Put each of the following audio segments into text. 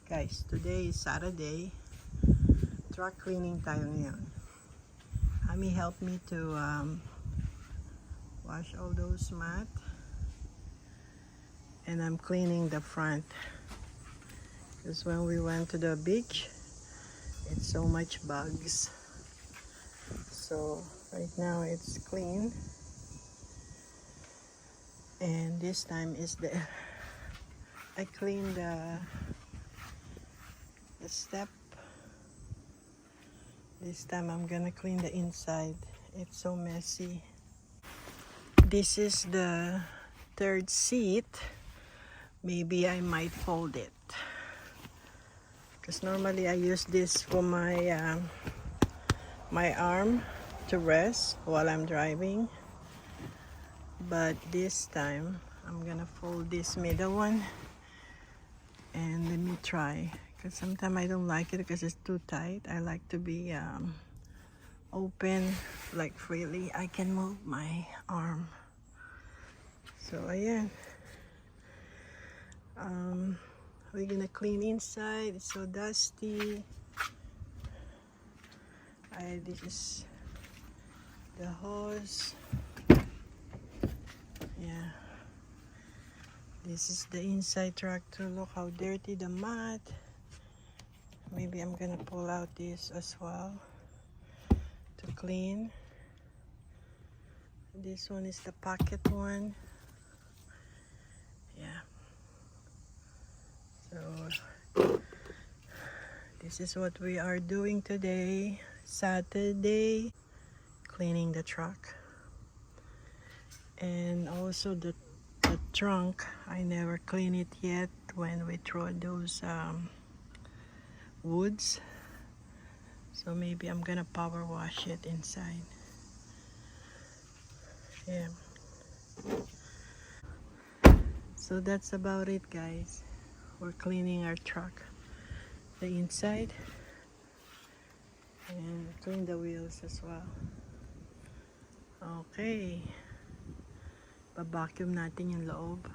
Guys, today is Saturday. Truck cleaning tayo ngayon. Ami helped me to wash all those mat. And I'm cleaning the front. Because when we went to the beach, it's so much bugs. So right now it's clean. And this time is I cleaned the step. This time I'm gonna clean the inside. It's so messy. This is the third seat. Maybe I might fold it. Because normally I use this for my arm to rest while I'm driving. But this time I'm gonna fold this middle one. And let me try. Because sometimes I don't like it because it's too tight. I like to be open, like freely. I can move my arm. So ayan. We're gonna clean inside. It's so dusty. This is the hose. Yeah. This is the inside tractor. Look how dirty the mat. Maybe I'm gonna pull out this as well to clean. This one is the pocket one. Yeah. So this is what we are doing today, Saturday, cleaning the truck. And also the trunk, I never clean it yet when we throw those woods. So maybe I'm gonna power wash it inside. Yeah. So that's about it, guys. We're cleaning our truck, the inside, and clean the wheels as well. Okay. Ba-vacuum natin yung loob.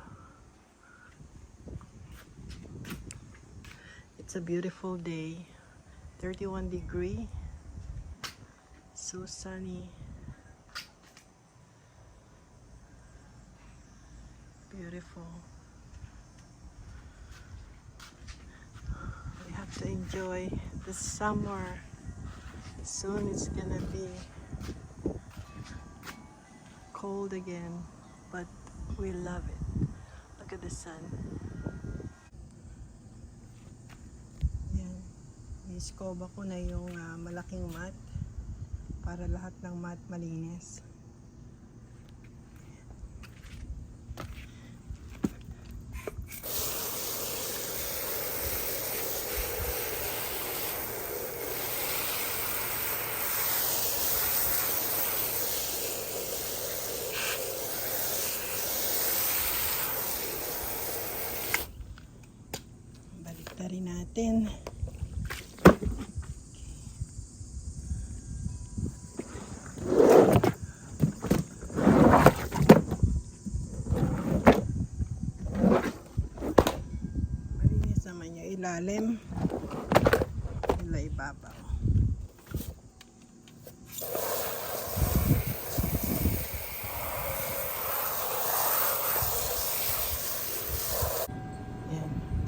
It's a beautiful day. 31 degree. So sunny. Beautiful. We have to enjoy the summer. Soon it's gonna be cold again, but we love it. Look at the sun. Yan. Iskoba ko na yung malaking mat para lahat ng mat malinis. Rin natin. Malinis naman yung ilalim. Ila ibabaw.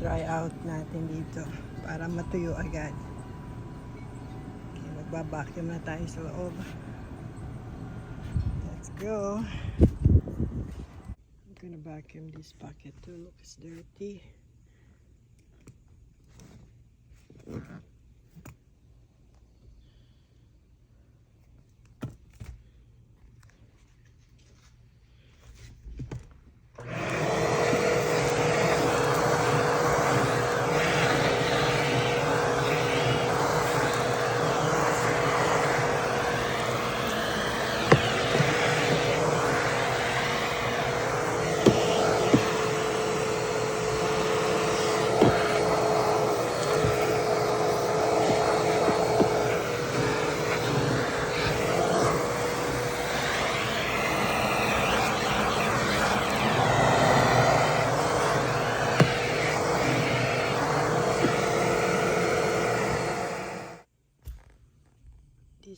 Dry out natin dito para matuyo agad. Okay, magbabacuum na tayo sa loob. Let's go. I'm gonna vacuum this pocket too. Look, it's dirty.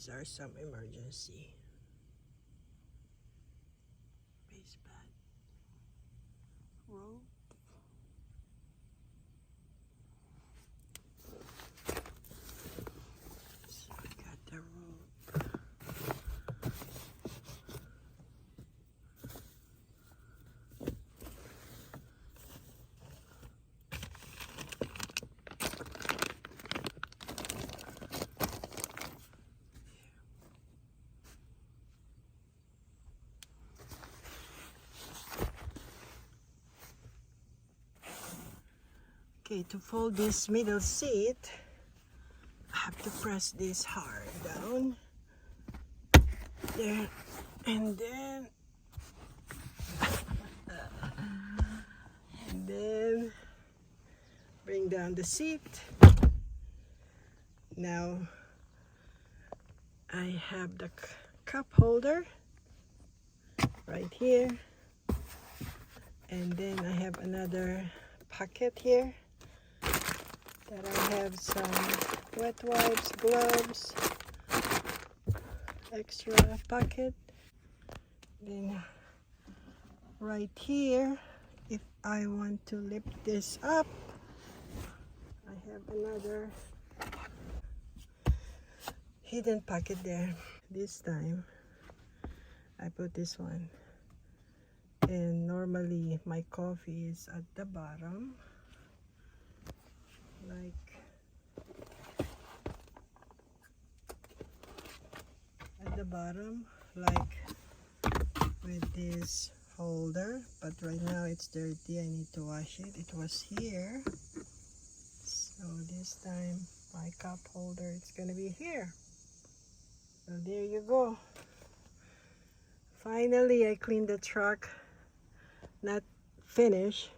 these are some emergency base pad rope. So I got the rope. Okay, to fold this middle seat, I have to press this hard down there, and then bring down the seat. Now I have the cup holder right here, and then I have another pocket here that I have some wet wipes, gloves, extra pocket. Then right here, if I want to lift this up, I have another hidden pocket there. This time I put this one, and normally my coffee is at the bottom, like with this holder, but right now it's dirty. I need to wash it. It was here, so this time my cup holder, it's gonna be here. So there you go. Finally I cleaned the truck. Not finished.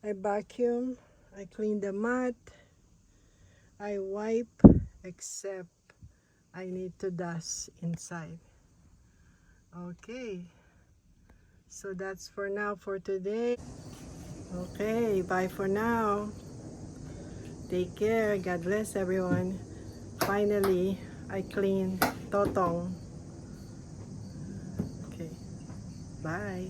I vacuum, I clean the mat, I wipe, except I need to dust inside. Okay, so that's for now for today. Okay, bye for now. Take care. God bless everyone. Finally, I clean Totong. Okay, bye.